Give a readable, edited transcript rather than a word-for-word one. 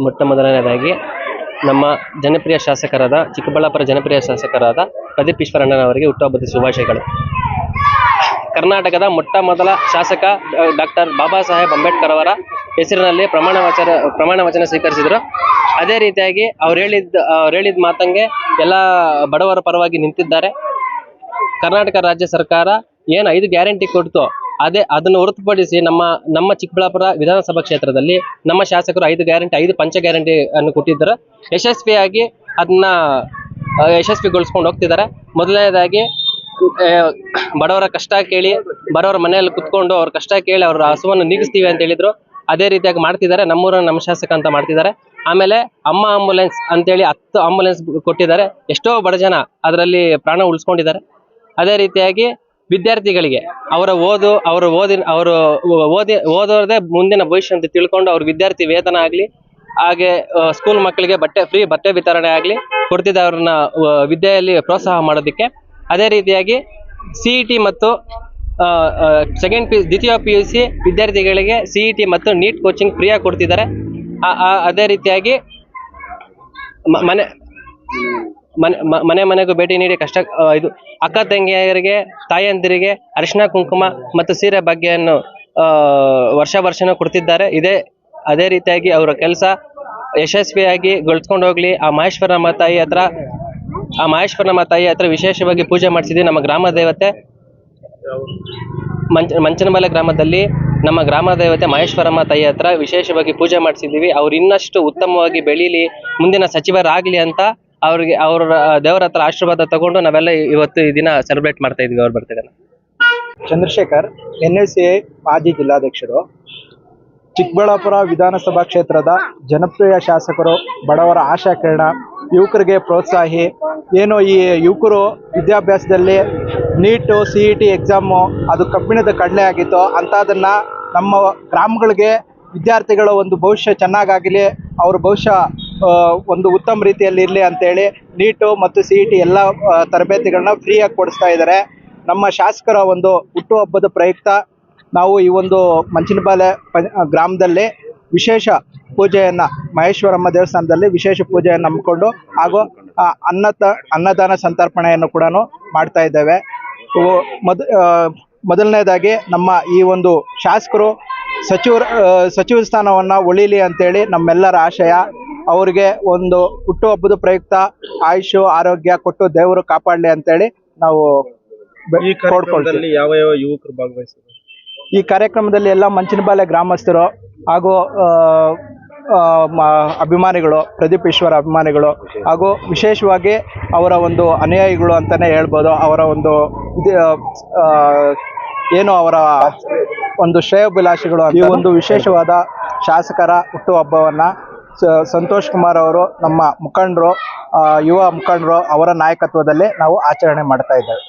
ಮೊಟ್ಟ ಮೊದಲನೇದಾಗಿ ನಮ್ಮ ಜನಪ್ರಿಯ ಶಾಸಕರಾದ ಚಿಕ್ಕಬಳ್ಳಾಪುರ ಜನಪ್ರಿಯ ಶಾಸಕರಾದ ಪ್ರದೀಪ್ ಈಶ್ವರಣ್ಣನವರಿಗೆ ಹುಟ್ಟುಹಬ್ಬದ ಶುಭಾಶಯಗಳು. ಕರ್ನಾಟಕದ ಮೊಟ್ಟ ಮೊದಲ ಶಾಸಕ ಡಾಕ್ಟರ್ ಬಾಬಾ ಸಾಹೇಬ್ ಅಂಬೇಡ್ಕರ್ ಅವರ ಹೆಸರಿನಲ್ಲಿ ಪ್ರಮಾಣ ವಚನ ಸ್ವೀಕರಿಸಿದರು. ಅದೇ ರೀತಿಯಾಗಿ ಅವ್ರು ಹೇಳಿದ ಮಾತಂಗೆ ಎಲ್ಲ ಬಡವರ ಪರವಾಗಿ ನಿಂತಿದ್ದಾರೆ. ಕರ್ನಾಟಕ ರಾಜ್ಯ ಸರ್ಕಾರ ಏನು 5 ಗ್ಯಾರಂಟಿ ಕೊಡ್ತು ಅದನ್ನು ಹೊರತುಪಡಿಸಿ ನಮ್ಮ ಚಿಕ್ಕಬಳ್ಳಾಪುರ ವಿಧಾನಸಭಾ ಕ್ಷೇತ್ರದಲ್ಲಿ ನಮ್ಮ ಶಾಸಕರು 5 ಗ್ಯಾರಂಟಿ 5 ಪಂಚ ಗ್ಯಾರಂಟಿ ಅನ್ನು ಕೊಟ್ಟಿದ್ದಾರೆ. ಯಶಸ್ವಿಯಾಗಿ ಅದನ್ನ ಯಶಸ್ವಿಗೊಳಿಸ್ಕೊಂಡು ಹೋಗ್ತಿದ್ದಾರೆ. ಮೊದಲನೇದಾಗಿ ಬಡವರ ಕಷ್ಟ ಕೇಳಿ ಬಡವರ ಮನೆಯಲ್ಲಿ ಕುತ್ಕೊಂಡು ಅವ್ರ ಕಷ್ಟ ಕೇಳಿ ಅವ್ರ ಹಸುವನ್ನು ನೀಗಿಸ್ತೀವಿ ಅಂತ ಹೇಳಿದ್ರು. ಅದೇ ರೀತಿಯಾಗಿ ಮಾಡ್ತಿದ್ದಾರೆ. ನಮ್ಮೂರನ್ನ ನಮ್ಮ ಶಾಸಕ ಅಂತ ಮಾಡ್ತಿದ್ದಾರೆ. ಆಮೇಲೆ ಅಮ್ಮ ಆಂಬುಲೆನ್ಸ್ ಅಂತೇಳಿ 10 ಆಂಬುಲೆನ್ಸ್ ಕೊಟ್ಟಿದ್ದಾರೆ. ಎಷ್ಟೋ ಬಡ ಜನ ಅದರಲ್ಲಿ ಪ್ರಾಣ ಉಳಿಸ್ಕೊಂಡಿದ್ದಾರೆ. ಅದೇ ರೀತಿಯಾಗಿ ವಿದ್ಯಾರ್ಥಿಗಳಿಗೆ ಓದೋದೇ ಮುಂದಿನ ಭವಿಷ್ಯ ಅಂತ ತಿಳ್ಕೊಂಡು ಅವ್ರ ವಿದ್ಯಾರ್ಥಿ ವೇತನ ಆಗಲಿ, ಹಾಗೆ ಸ್ಕೂಲ್ ಮಕ್ಕಳಿಗೆ ಫ್ರೀ ಬಟ್ಟೆ ವಿತರಣೆ ಆಗಲಿ ಕೊಡ್ತಿದ್ದ ಅವ್ರನ್ನ ವಿದ್ಯೆಯಲ್ಲಿ ಪ್ರೋತ್ಸಾಹ ಮಾಡೋದಕ್ಕೆ. ಅದೇ ರೀತಿಯಾಗಿ CET ಮತ್ತು ದ್ವಿತೀಯ PUC ವಿದ್ಯಾರ್ಥಿಗಳಿಗೆ CET ಮತ್ತು ನೀಟ್ ಕೋಚಿಂಗ್ ಫ್ರೀಯಾಗಿ ಕೊಡ್ತಿದ್ದಾರೆ. ಅದೇ ರೀತಿಯಾಗಿ ಮನೆಗೂ ಭೇಟಿ ನೀಡಿ ಅಕ್ಕ ತಂಗಿಯರಿಗೆ ತಾಯಂದಿರಿಗೆ ಅರಿಶಿನ ಕುಂಕುಮ ಮತ್ತು ಸೀರೆ ಭಾಗ್ಯವನ್ನು ವರ್ಷನೂ ಕೊಡ್ತಿದ್ದಾರೆ. ಅದೇ ರೀತಿಯಾಗಿ ಅವರ ಕೆಲಸ ಯಶಸ್ವಿಯಾಗಿ ಗೊಳಿಸ್ಕೊಂಡು ಹೋಗ್ಲಿ. ಆ ಮಹೇಶ್ವರಮ್ಮ ತಾಯಿ ಹತ್ರ ವಿಶೇಷವಾಗಿ ಪೂಜೆ ಮಾಡಿಸಿದ್ವಿ. ನಮ್ಮ ಗ್ರಾಮ ದೇವತೆ ಮಂಚನಮಲೆ ಗ್ರಾಮದಲ್ಲಿ ನಮ್ಮ ಗ್ರಾಮ ದೇವತೆ ಮಹೇಶ್ವರಮ್ಮ ತಾಯಿ ಹತ್ರ ವಿಶೇಷವಾಗಿ ಪೂಜೆ ಮಾಡಿಸಿದ್ದೀವಿ. ಅವ್ರು ಇನ್ನಷ್ಟು ಉತ್ತಮವಾಗಿ ಬೆಳೀಲಿ, ಮುಂದಿನ ಸಚಿವರಾಗ್ಲಿ ಅಂತ ಅವ್ರ ದೇವರ ಹತ್ರ ಆಶೀರ್ವಾದ ತಗೊಂಡು ನಾವೆಲ್ಲ ಇವತ್ತು ಈ ದಿನ ಸೆಲೆಬ್ರೇಟ್ ಮಾಡ್ತಾ ಇದ್ವಿ ಅವ್ರ ಬರ್ತ್ಡೇನ. ಚಂದ್ರಶೇಖರ್, NSCI ಮಾಜಿ ಜಿಲ್ಲಾಧ್ಯಕ್ಷರು, ಚಿಕ್ಕಬಳ್ಳಾಪುರ ವಿಧಾನಸಭಾ ಕ್ಷೇತ್ರದ ಜನಪ್ರಿಯ ಶಾಸಕರು, ಬಡವರ ಆಶಾಕಿರಣ, ಯುವಕರಿಗೆ ಪ್ರೋತ್ಸಾಹಿ. ಏನು ಈ ಯುವಕರು ವಿದ್ಯಾಭ್ಯಾಸದಲ್ಲಿ ನೀಟು CET ಎಕ್ಸಾಮು ಅದು ಕಬ್ಬಿಣದ ಕಡಲೆ ಆಗಿತ್ತು. ಅಂಥದನ್ನು ನಮ್ಮ ಗ್ರಾಮಗಳಿಗೆ ವಿದ್ಯಾರ್ಥಿಗಳ ಒಂದು ಭವಿಷ್ಯ ಚೆನ್ನಾಗಾಗಲಿ, ಅವ್ರ ಭವಿಷ್ಯ ಒಂದು ಉತ್ತಮ ರೀತಿಯಲ್ಲಿ ಇರಲಿ ಅಂತೇಳಿ ನೀಟು ಮತ್ತು CET ಎಲ್ಲ ತರಬೇತಿಗಳನ್ನ ಫ್ರೀಯಾಗಿ ಕೊಡಿಸ್ತಾ ಇದ್ದಾರೆ. ನಮ್ಮ ಶಾಸಕರ ಒಂದು ಹುಟ್ಟುಹಬ್ಬದ ಪ್ರಯುಕ್ತ ನಾವು ಈ ಒಂದು ಮಂಚನಬಾಲೆ ಗ್ರಾಮದಲ್ಲಿ ವಿಶೇಷ ಪೂಜೆಯನ್ನು, ಮಹೇಶ್ವರಮ್ಮ ದೇವಸ್ಥಾನದಲ್ಲಿ ವಿಶೇಷ ಪೂಜೆಯನ್ನು ಹಮ್ಮಿಕೊಂಡು ಹಾಗೂ ಅನ್ನದಾನ ಸಂತರ್ಪಣೆಯನ್ನು ಕೂಡ ಮಾಡ್ತಾ ಇದ್ದೇವೆ. ಮೊದಲನೇದಾಗಿ ನಮ್ಮ ಈ ಒಂದು ಶಾಸಕರು ಸಚಿವ ಸ್ಥಾನವನ್ನು ಉಳಿಲಿ ಅಂತೇಳಿ ನಮ್ಮೆಲ್ಲರ ಆಶಯ. ಅವರಿಗೆ ಒಂದು ಹುಟ್ಟುಹಬ್ಬದ ಪ್ರಯುಕ್ತ ಆಯುಷು ಆರೋಗ್ಯ ಕೊಟ್ಟು ದೇವರು ಕಾಪಾಡಲಿ ಅಂತೇಳಿ ನಾವು ಕೋಡ್ಕೊಳ್ತೀವಿ. ಯಾವ ಯುವಕರು ಭಾಗವಹಿಸಿದ್ದಾರೆ ಈ ಕಾರ್ಯಕ್ರಮದಲ್ಲಿ? ಎಲ್ಲ ಮಂಚನಬಾಲೆ ಗ್ರಾಮಸ್ಥರು ಹಾಗೂ ಅಭಿಮಾನಿಗಳು, ಪ್ರದೀಪ್ ಈಶ್ವರ ಅಭಿಮಾನಿಗಳು, ಹಾಗೂ ವಿಶೇಷವಾಗಿ ಅವರ ಒಂದು ಅನುಯಾಯಿಗಳು ಅಂತಲೇ ಹೇಳ್ಬೋದು. ಅವರ ಒಂದು ಏನು ಅವರ ಒಂದು ಶ್ರೇಯೋಭಿಲಾಷಿಗಳು. ಈ ಒಂದು ವಿಶೇಷವಾದ ಶಾಸಕರ ಹುಟ್ಟುಹಬ್ಬವನ್ನು ಸಂತೋಷ್ ಕುಮಾರ್ ಅವರು, ನಮ್ಮ ಮುಖಂಡರು, ಯುವ ಮುಖಂಡರು ಅವರ ನಾಯಕತ್ವದಲ್ಲಿ ನಾವು ಆಚರಣೆ ಮಾಡ್ತಾ ಇದ್ದೇವೆ.